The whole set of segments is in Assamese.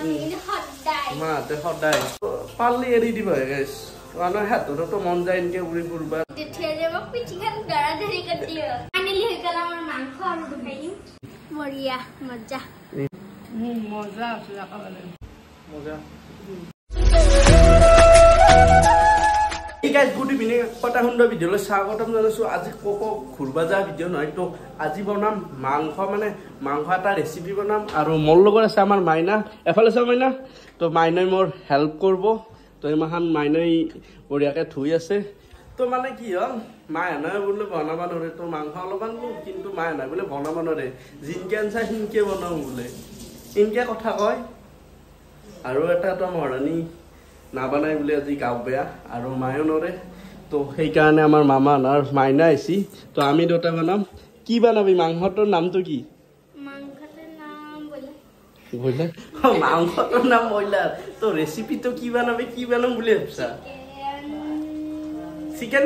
মাহঁতে সদায় পাৰলি এৰি দিবা গাইছ মানে হাততো মন যায় এনেকে উৰি ফুৰবা বঢ়িয়া মজা মজা আছে একেবাৰে মজা guys good evening কটা সুন্দৰ ভিডিঅ'লৈ স্বাগতম জনাইছো আজি কোকো ঘুৰবা যা ভিডিঅ' নহয় তো আজি বনাম মাংস মানে মাংস এটা ৰেচিপি বনাম আৰু মোৰ লগত আছে আমাৰ মাইনা এফালে চাও মাইনা তো মাইনাই মোৰ হেল্প কৰিব তো ইমান মাইনাই বঢ়িয়াকে ধুই আছে তো মানে কি হ'ল মাইনাই বোলে বনাব নৰে তো মাংস অলপমান কিন্তু মাইনাই বোলে বনাব নৰে জিনকে আনছা হিনকে বনাও বোলে ইনকে কথা কয় আৰু এটা তো মৰণী নাবানাই বুলি আজি গাঁও বেয়া আৰু মায়ো নৰে তো সেইকাৰণে আমাৰ মামা আৰু মাইনা আহিছি তো আমি দুটা বনাম কি বনাবি মাংসটোৰ নামটো কি ব্ৰইলাৰ মাংসটোৰ নাম ব্ৰইলাৰ তো ৰেচিপিটো কি বনাম বুলি ভাবছা চিকেন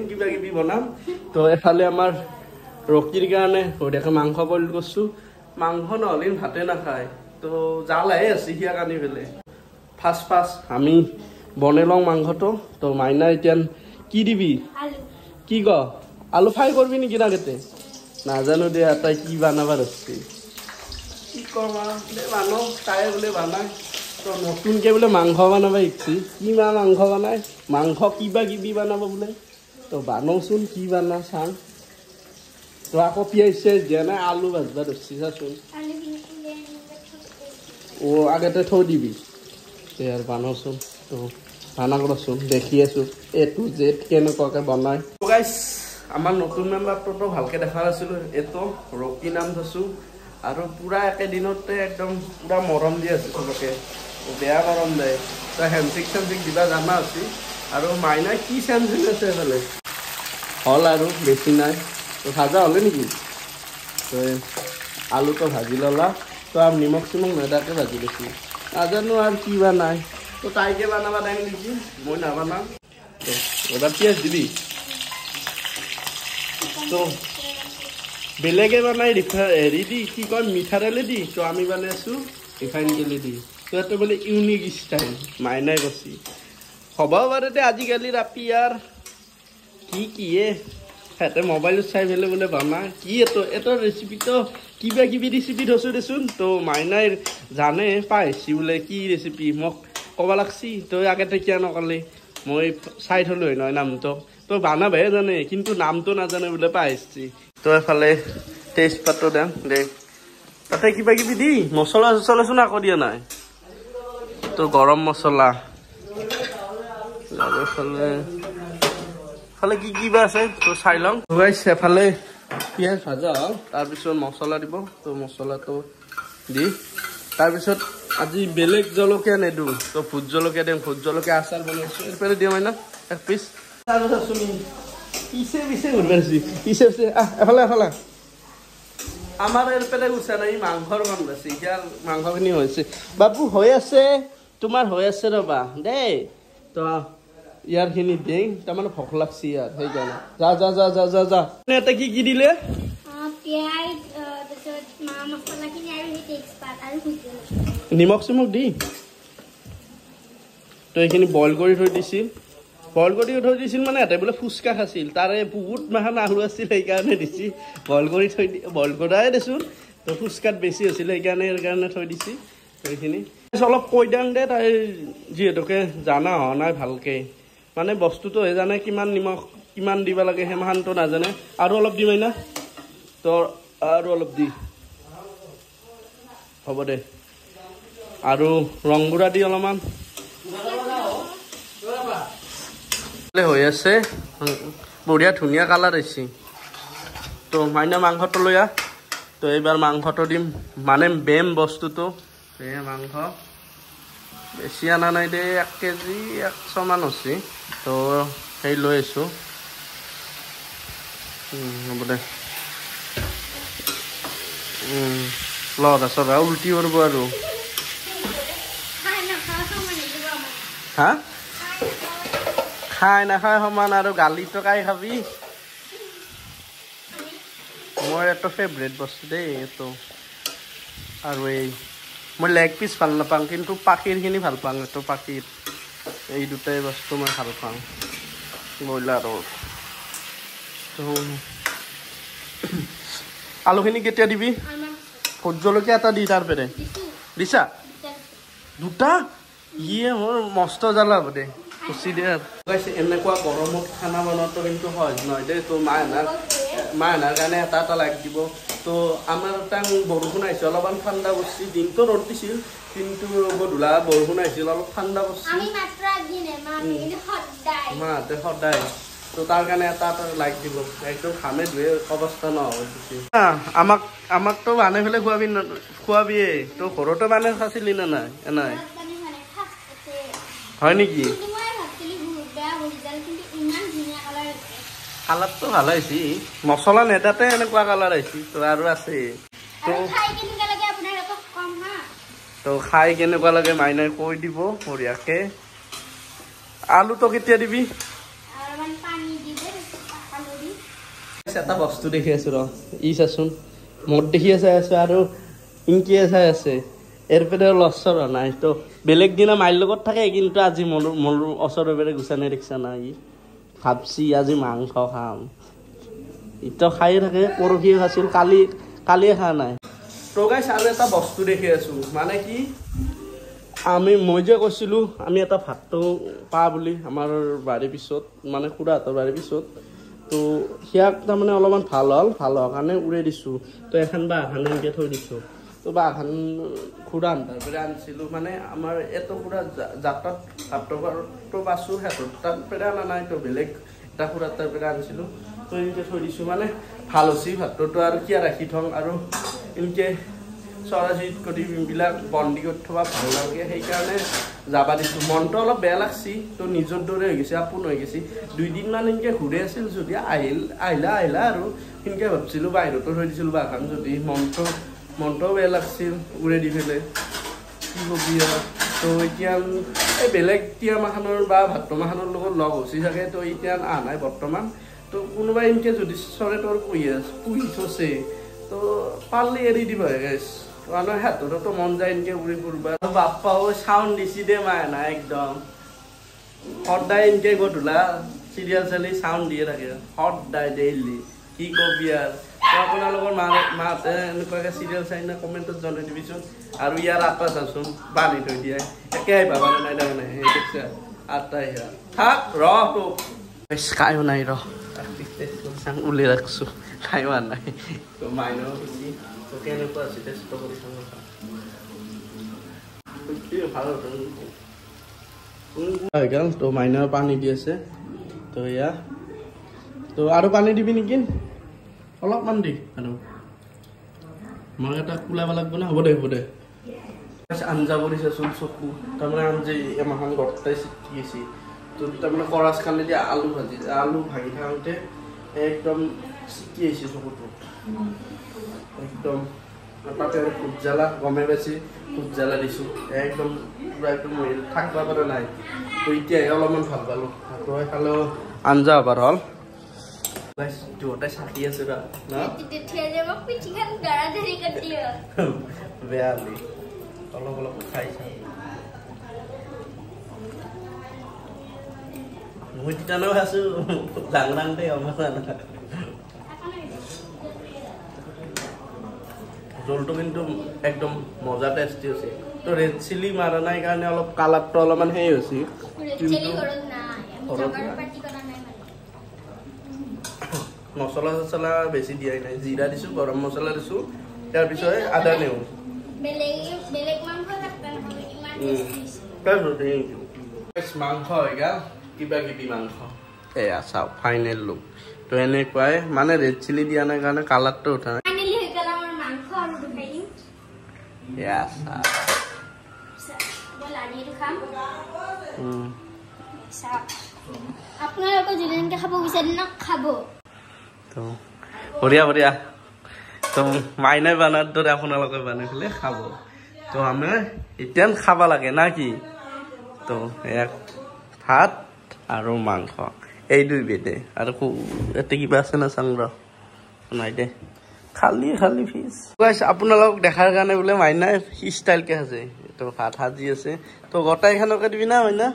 কিবা কিবি বনাম তো এফালে আমাৰ ৰকিৰ কাৰণে বঢ়িয়াকে মাংস বইল কৰিছো মাংস নহ'লে ভাতে নাখায় তো জালাহে আছে সিয়াক আনি পেলাই ফাৰ্ষ্ট আমি বনাই লওঁ মাংসটো তো মাইনা এতিয়া কি দিবি কি ক আলু ফ্ৰাই কৰিবি নেকি আগতে নাজানো দে তাই কি বনাবা ধৰছি কি কম আৰু মানুহ তাই বোলে বনাই তো নতুনকে বোলে মাংস বনাবা শিকছি কি মাংস বনাই মাংস কিবা কিবি বনাব বোলে তো বানওচোন কি বনা চাং তো আকৌ পিঁয়াজ চিয়াজ দিয়া নাই আলু ভাজবা ধৰছি চাচোন ও আগতে থৈ দিবি আৰ বানাওচোন তো বানা কৰছোন দেখি আছো এ টু জেড কেনেকুৱাকে বনাই তো গাইস আমাৰ নতুন মেম্বাৰটো ভালকে দেখা আছিলো এতো ৰকি নাম থৈছো আৰু পুৰা একেদিনতে একদম পুৰা মৰম দি আছে সবকে বেয়া মৰম দেয় তো হ্যান্ডশেক দিবা জানা আছি আৰু মাইনা কি চেঞ্জ আছে এফালে হল আৰু বেছি নাই তো ভাজা হলে নেকি তো আলুটো ভাজি ললা তো আর নিমখ চিমখ নেদাকে ভাজি লৈছি নাজানো আর কি বানাই তো তাইকে বানাবা টাইম নেকি মই নাবানাম তো এবার পিঁয়াজ দিবি তো বেলেগে বানাই হেৰি দি কি কয় মিঠাতেলে দি তো আমি বানাই আছো ৰিফাইন তেলে দি তো এটা বোলে ইউনিক ষ্টাইল মাইনাই কৈছি হ'ব পাৰে দে আজিকালি ৰাতি আৰ কিয়ে সিহঁতে মোবাইলত চাই পেলাই বোলে বনাই কি এটা ৰেচিপিটো কিবা কিবি ৰেচিপি থৈছো দেচোন তো মাইনাই জানে পাইছি বোলে কি ৰেচিপি মোক ক'ব লাগছি তই আগতে কিয় নকলি মই চাই থলো হয় নহয় নামটো তো বানাবহে জানে কিন্তু নামটো নাজানে বোলে পাইছি তো এফালে তেজপাতটো দেম দে তাতে কিবা কিবি দি মছলা চছলাচোন আকৌ দিয়া নাই তো গৰম মছলা আৰু এফালে কি কিবা আছে তো চাই লওঁ গাইছ এফালে পিঁয়াজ ভাজা হ'ল তাৰপিছত মছলা দিব তো মছলাটো দি তাৰপিছত আজি বেলেগ জলকীয়া নেদো তো ভোট জলকীয়া দিম ভোট জলকীয়া আচাৰ বনাইছো এফালে দিম না এক পিচ পিছে ঘূৰিবাইছি পিছে এফালে আমাৰ এফালে গুচা নাই মাংসৰ গন্ধ আছে এতিয়া মাংসখিনি হৈছে বাবু হৈ আছে তোমাৰ হৈ আছে ৰ'বা দেই তো ইয়াৰ খিনি দেই তাৰমানে ভোক লাগছি ইয়াৰ সেইকাৰণে যা এটা কি দিলে নিমখ চিমখ দি তো এইখিনি বইল কৰি থৈ দিছিল মানে এটা বোলে ফুচকা খাছিল তাৰে বহুত মাহান আলু আছিল সেইকাৰণে দিছি বইল কৰাই দেচোন তো ফুচকাত বেছি আছিল সেইকাৰণে থৈ দিছি সেইখিনি অলপ কৈ দাং দে তাই যিহেতুকে জানা হোৱা নাই ভালকে মানে বস্তুটো জানে কিমান নিমখ কিমান দিব লাগে হেমানটো নাজানে আৰু অলপ দিমাই না তো আৰু অলপ দি হ'ব দে আৰু ৰং গুড়া দি অলপমান হৈ আছে বঢ়িয়া ধুনীয়া কালাৰ আহিছে তো মাইনা মাংসটো লৈ আহ তো এইবাৰ মাংসটো দিম মানে বেম বস্তুটো মাংস বেছি আনা নাই দে 1 কেজি 100 মান হৈছে তো সেই লৈ আছো হ'ব দে লৰা উল্টি কৰিব আৰু হা খাই নাখাই সমান আৰু গালি টকাই খাবি মোৰ এটা ফেভৰেট বস্তু দেই এইটো আৰু এই মই লেগ পিচ ভাল নাপাওঁ কিন্তু পাখিৰখিনি ভাল পাওঁ এইটো পাখিৰ এই দুটাই বস্তু মই ভাল পাওঁ ব্ৰইলাৰৰ তো আলুখিনি কেতিয়া দিবি ভোট জলকীয়া এটা দি তাৰ পেৰে দিছা দুটা ইয়ে মোৰ মস্ত জ্বালা হ'ব দে খুচি দে আৰু এনেকুৱা গৰমত খানা বনোৱাটো কিন্তু সহজ নহয় দেই তো মায়েনাৰ কাৰণে এটা লাইক দিব তো আমাৰ তাং বৰষুণ আহিছে অলপমান ঠাণ্ডা পৰিছিল দিনটো ৰ'দ দিছিল কিন্তু গধূলা বৰষুণ আহিছিল অলপ ঠাণ্ডা পৰিছিল মাহঁতে সদায় তো তাৰ কাৰণে এটা লাইক দিব একদম ঘামে ধুৱে অৱস্থা নহ'ব আমাকতো বানে ফেলে খোৱাবিয়ে তো ঘৰতে বানে খাইছিলি নে নাই নাই হয় নেকি কালাৰটো ভাল আহিছে মছলা নেদাতে এনেকুৱা কালাৰ আহিছে তো আৰু আছে তো খাই কেনেকুৱা লাগে মাইনাই কৈ দিব বঢ়িয়াকে আলুটো কেতিয়া দিবি এটা বস্তু দেখি আছো ৰ ই চাচোন মোৰ দেখি চাই আছো আৰু ইনকিয়ে চাই আছে এৰ পেৰে লস্সৰ নাই তো বেলেগ দিনা মাইৰ লগত থাকে কিন্তু আজি মোৰ ওচৰৰ পেৰে গুছানে দেখছা না ই ভাবছি আজি মাংস খাম ইটো খাই থাকে পৰহি খাইছিল কালিয়ে খা নাই তো গাইছ আৰু এটা বস্তু দেখি আছো মানে কি মই যে কৈছিলো আমি এটা ভাতটো পা বুলি আমাৰ বাৰীৰ পিছত মানে খুৰাহঁতৰ বাৰীৰ পিছত তো সিয়াক তাৰমানে অলপমান ভাল হোৱাৰ কাৰণে উৰাই দিছোঁ তো এখন বাঁহখান এনেকৈ থৈ দিছোঁ তো বাঁহখান খুৰা তাৰ পৰা আনিছিলোঁ মানে আমাৰ এইটো খুৰা যাত্ৰাত ভাতটো পাইছোঁ সিহঁতৰ তাৰ পৰা অনা নাই তো বেলেগ এটা খুৰা তাৰ পৰা আনিছিলোঁ তো এনেকৈ থৈ দিছোঁ মানে ভাল হৈছে ভাতটো আৰু কিয় ৰাখি থওঁ আৰু এনেকৈ চৰাচিত কৰি বিলাক বন্দী কৰি থবা ভাল লাগে সেইকাৰণে যাবা দিছোঁ মনটো অলপ বেয়া লাগছি তো নিজৰ দৰে হৈ গৈছে আপোন হৈ গৈছে 2 দিনমান এনেকৈ ঘূৰি আছিল যদি আহিলা আৰু সেনেকৈ ভাবছিলোঁ বাহিৰতো থৈ দিছিলোঁ বাগান যদি মনটোও বেয়া লাগছিল উৰে দি পেলাই কি কবি আৰু তো এতিয়া এই বেলেগ তিয়া মাখানৰ বা ভাত মাখানৰ লগত লগ হৈছে চাগে তো এতিয়া অহা নাই বৰ্তমান তো কোনোবাই এনেকৈ যদি চৰে তোৰ পুহি থৈছে তো পাৰলি এৰি দিব গাইছ মানে হাততো মন যায় এনেকৈ উৰি ফুৰিবা বাপ্পাও চাউণ্ড দিছি দে মায়েনা একদম সদায় এনেকৈ গধূলা চিৰিয়েল চালি চাউণ্ড দিয়ে থাকে সদায় ডেইলি কি কবি আৰু আপোনালোকৰ মাহঁতে এনেকুৱাকৈ চিৰিয়েল চাই না কমেণ্টত জনাই দিবিচোন আৰু ইয়াৰ আটা চাচোন বান্ধি থৈ দিয়ে একে আহিবা মানে নাই তাৰমানে সেই দেখছা আটাই থাক ৰ তোক কায়ো নাই ৰ চাং উলি ৰাখছোঁ খাই হোৱা নাই তো মাইনাও বেছি তো কেনেকুৱা আছে টেষ্ট কৰি চাওঁ ভাল তো মাইনাও পানী দি আছে তো এয়া তো আৰু পানী দিবি নেকি অলপমান দি আৰু মই এটা কোলাব লাগব না হ'ব দে আঞ্জা কৰিছেচোন চকু তাৰমানে আঞ্জা এমাহান গটাই চিটি গৈছে তো তাৰমানে কৰাচ খালে দিয়া আলু ভাঙি থাকোঁতে একদম চিটি আহিছে চকুটো একদম তাতে আৰু ভোট জ্বালা গমে পাইছে ভোট জ্বালা দিছোঁ একদম পুৰা একদম থাকিব পৰা নাই তো এতিয়াহে অলপমান ভাল পালোঁ ভাতটো খালেও আঞ্জা হবাৰ হ'ল দুটাই চাকি আছে বেয়া অলপ খাই মই তিতানাও আছো ডাঙৰ জলটো কিন্তু একদম মজা টেষ্টি আছে তো ৰেড চিলি মাৰা নাই কাৰণে অলপ কালাৰটো অলপমান সেই হৈছে মছলা চছলা বেছি দিয়াই নাই জিৰা দিছোঁ গৰম মছলা দিছোঁ তাৰপিছত আদা নেওঁ মাংস হৈ গ'ল কিবা কিবি মাংস এয়া চাওঁ ফাইনেল লুক তো এনেকুৱাই মানে ৰেড চিলি দিয়া নাই কাৰণে কালাৰটো উঠা নাই আপোনালোকে যদি এনেকৈ খাব বিচাৰে ন খাব তো বঢ়িয়া তো মাইনাই বানাৰ দৰে আপোনালোকে বানাই পেলাই খাব তো আমি এতিয়া খাব লাগে না কি তো এক ভাত আৰু মাংস এই দুই বেদে আৰু ইয়াতে কিবা আছে না চাং ৰ নাই দে খালি খালি ফিজ গাইছ আপোনালোক দেখাৰ কাৰণে বোলে মাইনাই ষ্টাইলকে সাজে তো ভাত সাজি আছে তো গোটাইখনকে দিবি না মাইনা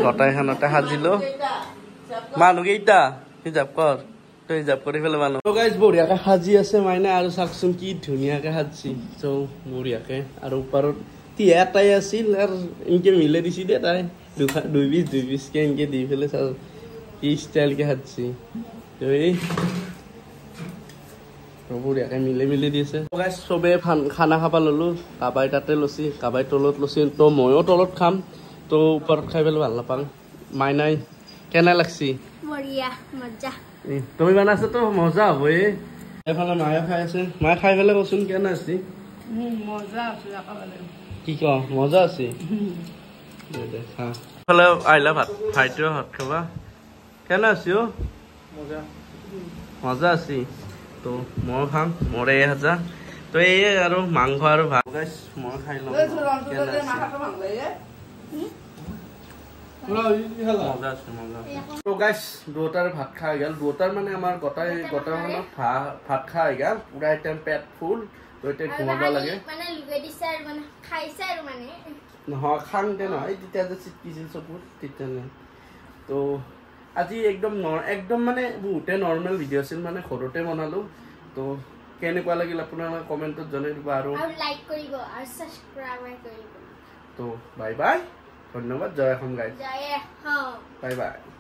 গোটাইখনতে সাজিলো মানুহ কেইটা হিচাপ কৰ তই হিচাপ কৰি পেলাই মানুহ তো গাইছ বঢ়িয়াকে সাজি আছে মাইনা আৰু চাকচোন কি ধুনীয়াকে সাজছি তো বঢ়িয়াকে আৰু ওপৰত তিয়া এটাই আছিল আৰু এনেকে মিলে দিছি দে তাই দুই পিচকে এনেকে দি পেলাই চাওঁ কি ষ্টাইলকে সাজছি তো এই বঢ়িয়াকে মিলে দিছে চবে খানা খাব ললো কাবাই তাতে লছি কাবাই তলত লছি তো ময়ো তলত খাম তো ওপৰত খাই পেলাই ভাল নাপাওঁ মাইনাই কেনে লাগছি বঢ়িয়া মজা তুমি বনাইছে তো মজা হ'ব এইফালে মায়ে খাই আছে মায়ে খাই পেলাই কচোন কেনে আছে মজা আছে খাবলৈ কি ক মজা আছে এইফালে আহিলা ভাত ভাইটিও ভাত খাবা কেনে আছে অ মজা আছে তো মই খাম মৰে হাজা তো এই আৰু মাংস আৰু ভাত গাইছ মই খাই লওঁ দুটাৰ ভাত খাই গেল দুটাৰ মানে আমাৰ গোটাইখনত ভাত খাই গেল পুৰা এতিয়া পেট ফুল তো এতিয়া ঘুমাব লাগে নহয় খাওঁতে নহয় তেতিয়া যে চিটকিছিল চকুত তেতিয়া নাই তো আজি একদম মানে বহুতে নৰ্মেল ভিডিঅ' আছিল মানে ঘৰতে বনালোঁ তো কেনেকুৱা লাগিল আপোনালোকে কমেণ্টত জনাই দিব আৰু লাইক কৰিব আৰু সাবস্ক্ৰাইব কৰিব তো বাই বাই ধন্যবাদ জয় অসম গাইজ জয় অসম বাই বাই